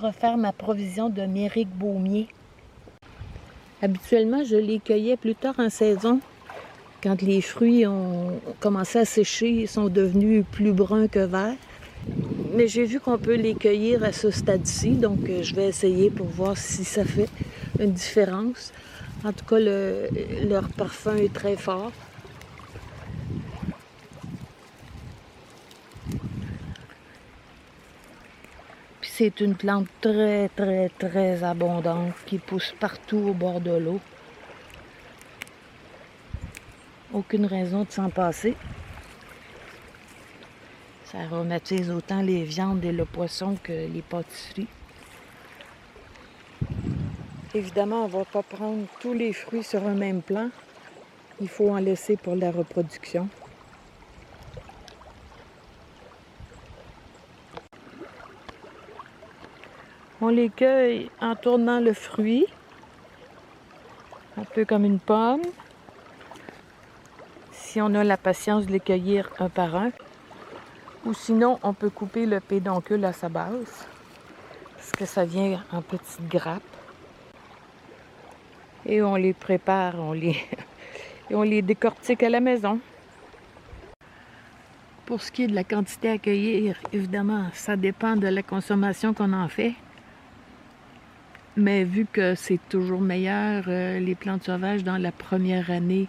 refaire ma provision de mérique baumier. Habituellement, je les cueillais plus tard en saison. Quand les fruits ont commencé à sécher, ils sont devenus plus bruns que verts. Mais j'ai vu qu'on peut les cueillir à ce stade-ci, donc je vais essayer pour voir si ça fait une différence. En tout cas, leur parfum est très fort. Puis c'est une plante très, très, très abondante qui pousse partout au bord de l'eau. Aucune raison de s'en passer. Ça aromatise autant les viandes et le poisson que les pâtisseries. Évidemment, on ne va pas prendre tous les fruits sur un même plan. Il faut en laisser pour la reproduction. On les cueille en tournant le fruit, un peu comme une pomme. Si on a la patience de les cueillir un par un. Ou sinon, on peut couper le pédoncule à sa base, parce que ça vient en petites grappes. Et on les prépare, et on les décortique à la maison. Pour ce qui est de la quantité à cueillir, évidemment, ça dépend de la consommation qu'on en fait. Mais vu que c'est toujours meilleur, les plantes sauvages, dans la première année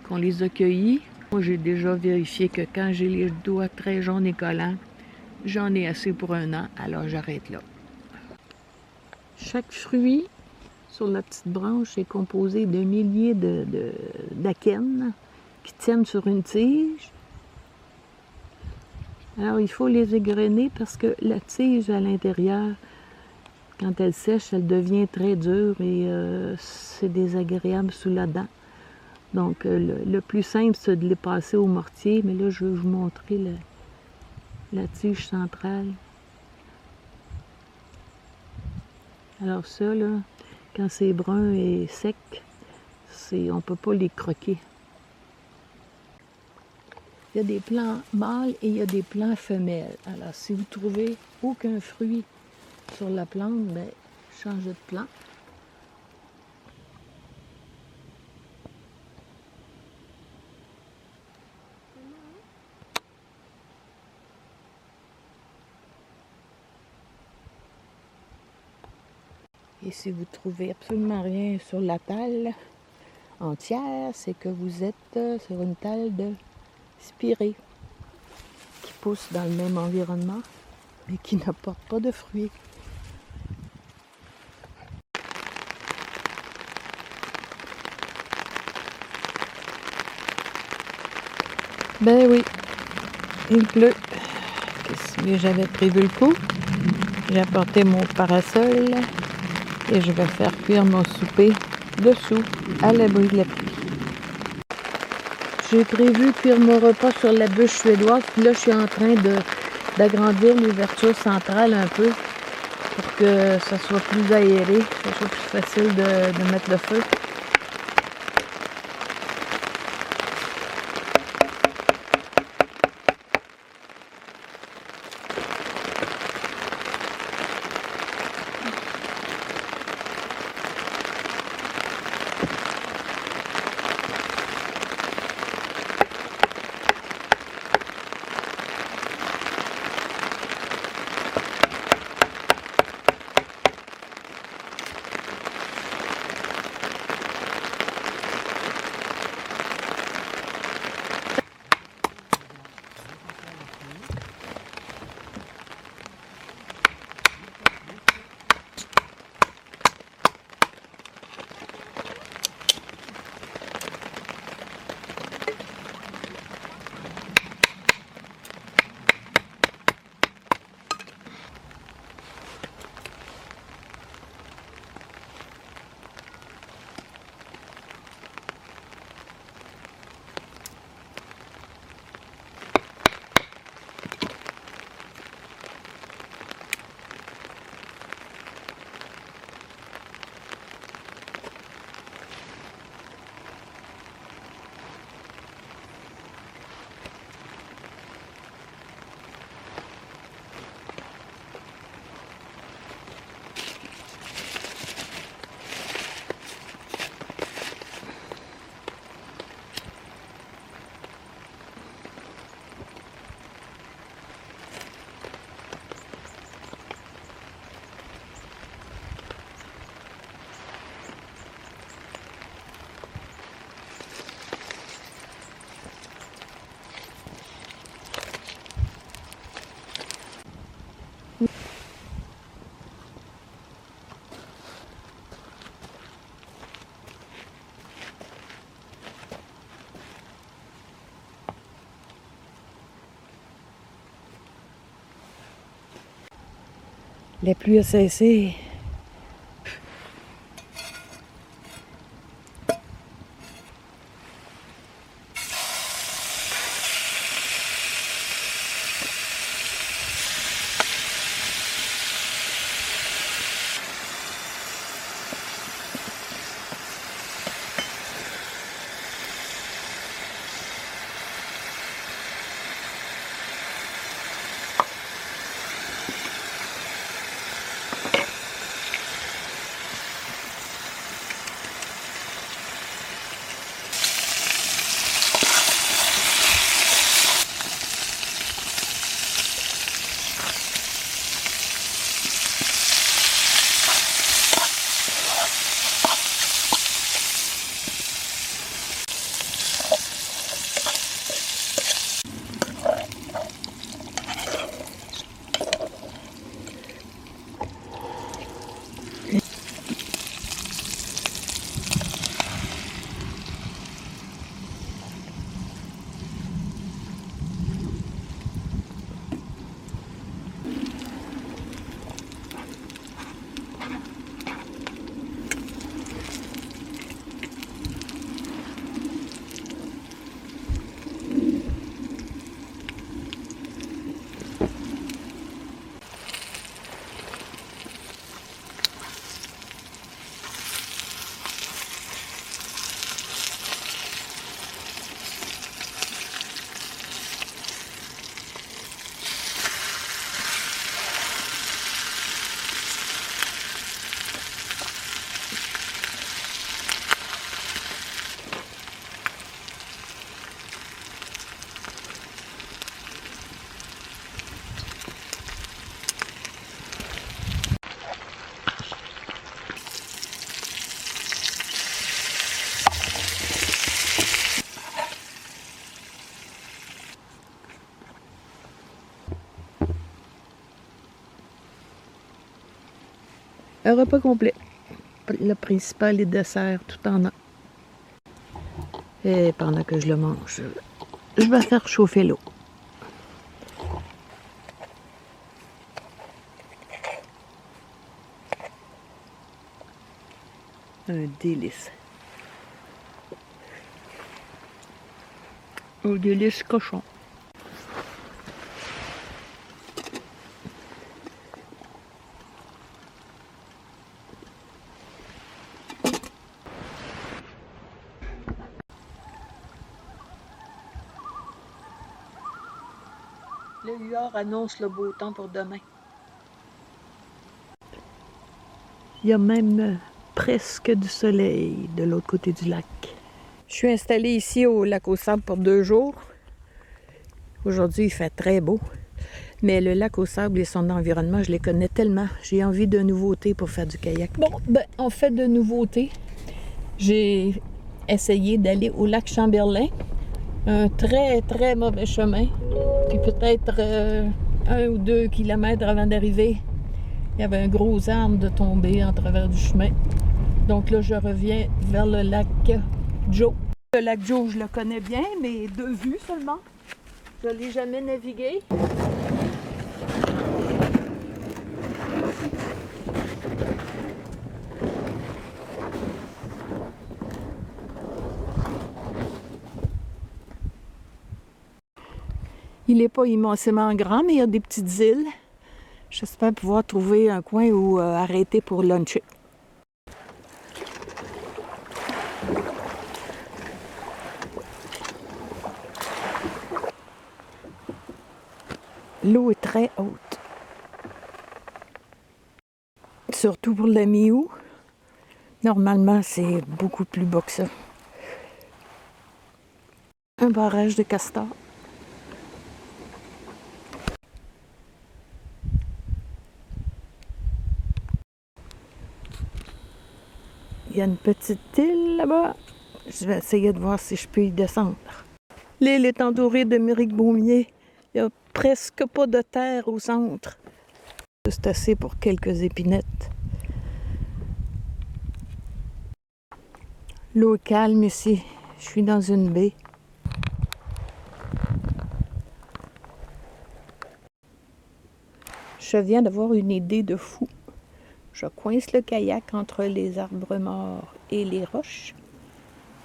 qu'on les a cueillies, moi j'ai déjà vérifié que quand j'ai les doigts très jaunes et collants, j'en ai assez pour un an, alors j'arrête là. Chaque fruit sur la petite branche est composé de milliers d'acènes qui tiennent sur une tige. Alors il faut les égrener parce que la tige à l'intérieur, quand elle sèche, elle devient très dure et c'est désagréable sous la dent. Donc le plus simple, c'est de les passer au mortier, mais là je vais vous montrer la tige centrale. Alors ça, là, quand c'est brun et sec, on ne peut pas les croquer. Il y a des plants mâles et il y a des plants femelles. Alors, si vous trouvez aucun fruit sur la plante, bien, changez de plant. Et si vous trouvez absolument rien sur la talle entière, c'est que vous êtes sur une talle de spirée qui pousse dans le même environnement mais qui n'apporte pas de fruits. Ben oui, il pleut. Mais j'avais prévu le coup. J'ai apporté mon parasol et je vais faire cuire mon souper dessous, à l'abri de la pluie. J'ai prévu cuire mon repas sur la bûche suédoise, puis là je suis en train d'agrandir l'ouverture centrale un peu pour que ça soit plus aéré, que ça soit plus facile de mettre le feu. La pluie a cessé. Un repas complet. Le principal et dessert, tout en un. Et pendant que je le mange, je vais faire chauffer l'eau. Un délice. Un délice cochon. Le huard annonce le beau temps pour demain. Il y a même presque du soleil de l'autre côté du lac. Je suis installée ici au lac aux Sables pour 2 jours. Aujourd'hui, il fait très beau. Mais le lac aux Sables et son environnement, je les connais tellement. J'ai envie de nouveautés pour faire du kayak. Bon, en fait de nouveautés, j'ai essayé d'aller au lac Chamberlain. Un très, très mauvais chemin. Puis peut-être 1 ou 2 kilomètres avant d'arriver, il y avait un gros arbre de tomber en travers du chemin. Donc là, je reviens vers le lac Joe. Le lac Joe, je le connais bien, mais de vue seulement. Je ne l'ai jamais navigué. Il n'est pas immensément grand, mais il y a des petites îles. J'espère pouvoir trouver un coin où arrêter pour luncher. L'eau est très haute. Surtout pour la mi-août. Normalement, c'est beaucoup plus bas que ça. Un barrage de castors. Il y a une petite île là-bas. Je vais essayer de voir si je peux y descendre. L'île est entourée de méric-baumier. Il n'y a presque pas de terre au centre. C'est assez pour quelques épinettes. L'eau est calme ici. Je suis dans une baie. Je viens d'avoir une idée de fou. Je coince le kayak entre les arbres morts et les roches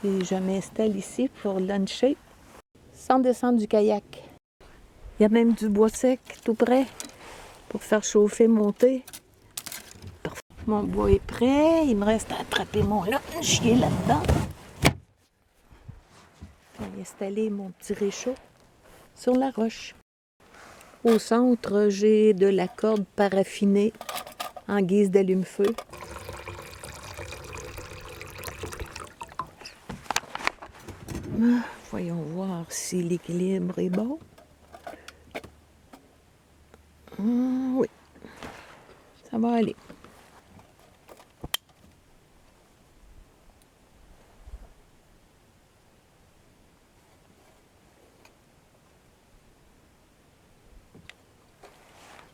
et je m'installe ici pour luncher sans descendre du kayak. Il y a même du bois sec tout près pour faire chauffer mon thé. Mon bois est prêt, il me reste à attraper mon lunch qui est là-dedans. Je vais installer mon petit réchaud sur la roche. Au centre, j'ai de la corde paraffinée en guise d'allume-feu. Voyons voir si l'équilibre est bon. Oui, ça va aller.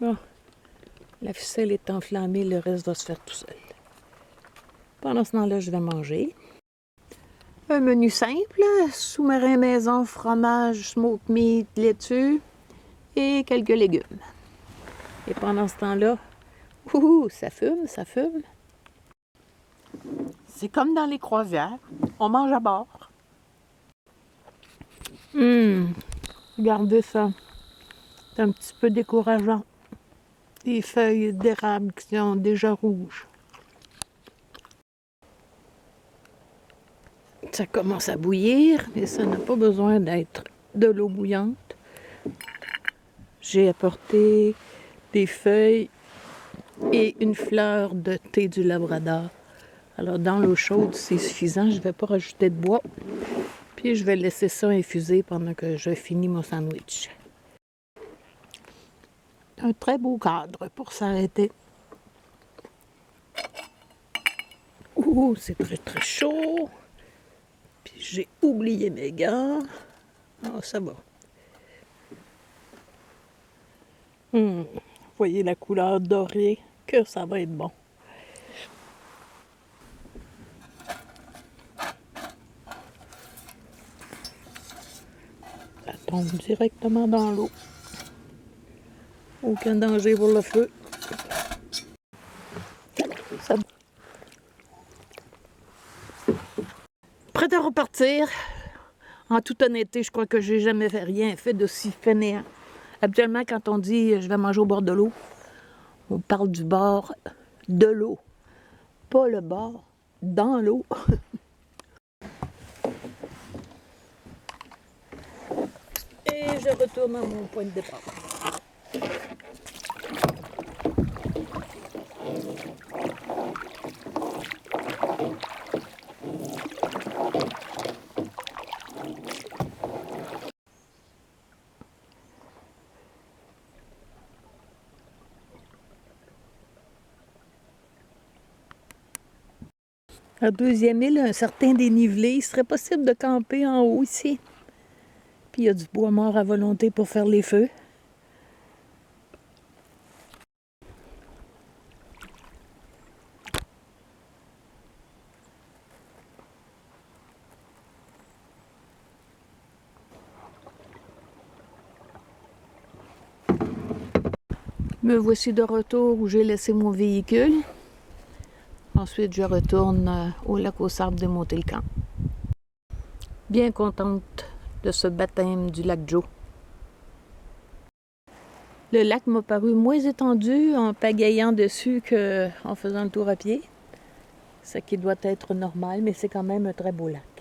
Bon, la ficelle est enflammée, le reste va se faire tout seul. Pendant ce temps-là, je vais manger. Un menu simple, sous-marin maison, fromage, smoked meat, laitue et quelques légumes. Et pendant ce temps-là, ça fume, ça fume. C'est comme dans les croisières, on mange à bord. Regardez ça, c'est un petit peu décourageant. Des feuilles d'érable qui sont déjà rouges. Ça commence à bouillir, mais ça n'a pas besoin d'être de l'eau bouillante. J'ai apporté des feuilles et une fleur de thé du Labrador. Alors dans l'eau chaude, c'est suffisant, je ne vais pas rajouter de bois. Puis je vais laisser ça infuser pendant que je finis mon sandwich. Un très beau cadre pour s'arrêter. C'est très très chaud. Puis j'ai oublié mes gants. Ah, ça va. Voyez la couleur dorée, que ça va être bon. Ça tombe directement dans l'eau. Aucun danger pour le feu. Ça... Prêt à repartir. En toute honnêteté, je crois que j'ai jamais rien fait d'aussi fainéant. Habituellement, quand on dit « je vais manger au bord de l'eau », on parle du bord de l'eau. Pas le bord dans l'eau. Et je retourne à mon point de départ. À deuxième île, un certain dénivelé, il serait possible de camper en haut ici. Puis il y a du bois mort à volonté pour faire les feux. Me voici de retour où j'ai laissé mon véhicule. Ensuite, je retourne au lac aux Sables démonter le camp. Bien contente de ce baptême du lac Joe. Le lac m'a paru moins étendu en pagayant dessus qu'en faisant le tour à pied. Ce qui doit être normal, mais c'est quand même un très beau lac.